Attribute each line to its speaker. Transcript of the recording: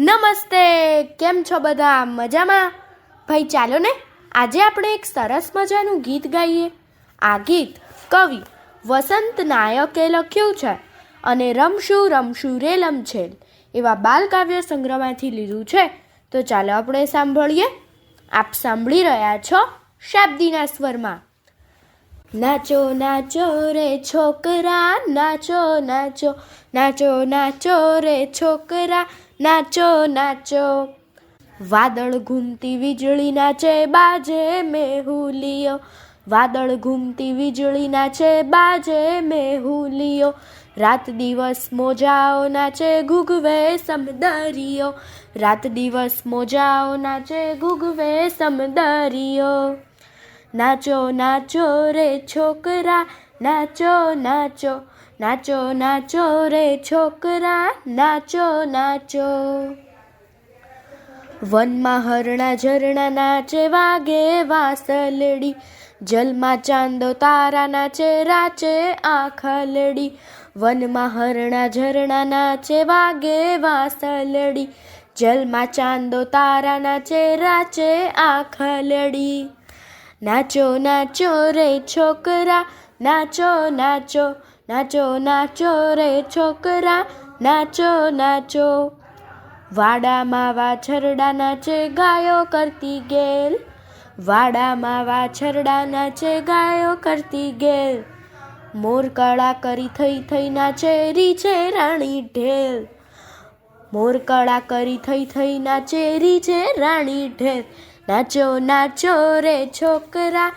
Speaker 1: નમસ્તે, કેમ છો બધા? મજામાં? ભાઈ ચાલો ને આજે આપણે એક સરસ મજાનું ગીત ગાઈએ. આ ગીત કવિ વસંત નાયકે લખ્યું છે અને રમશું રમશું રે લમછેલ એવા બાલકાવ્ય સંગ્રહમાંથી લીધું છે. તો ચાલો આપણે સાંભળીએ. આપ સાંભળી રહ્યા છો શાબ્દીના સ્વરમાં. નાચો નાચો રે છોકરા, નાચો નાચો, નાચો નાચો રે છોકરા, નાચો નાચો. વાદળ ઘૂમતી વીજળી નાચે, બાજે મેહુલિયો, વાદળ ઘૂમતી વીજળી નાચે, બાજે મેહુલિયો. રાત દિવસ મોજાઓ નાચે, ઘૂઘવે સમદરિયો, રાત દિવસ મોજાઓ નાચે, ઘૂઘવે સમદરિયો. નાચો નાચો રે છોકરા, નાચો નાચો, નાચો નાચો રે છોકરા, નાચો નાચો. વનમાં હરણા ઝરણા નાચે, વાગે વાસલડી, જલમાં ચાંદો તારા નાચે, રાચે આખલડી. વનમાં હરણા ઝરણા નાચે, વાગે વાસલડી, જલમાં ચાંદો તારા નાચે, રાચે આખલડી. નાચો નાચો રે છોકરા, નાચો નાચો, નાચો નાચો રે છોકરા, નાચો નાચો. વાડામાં વાછરડા નાચે, ગાયો કરતી ગેલ, વાડામાં વાછરડા નાચે, ગાયો કરતી ગેલ. મોર કળા કરી થઈ થઈ નાચે, રીછે રાણી ઢેલ, મોર કળા કરી થઈ થઈ નાચે, રીછે રાણી ઢેલ. નાચો નાચો રે છોકરા,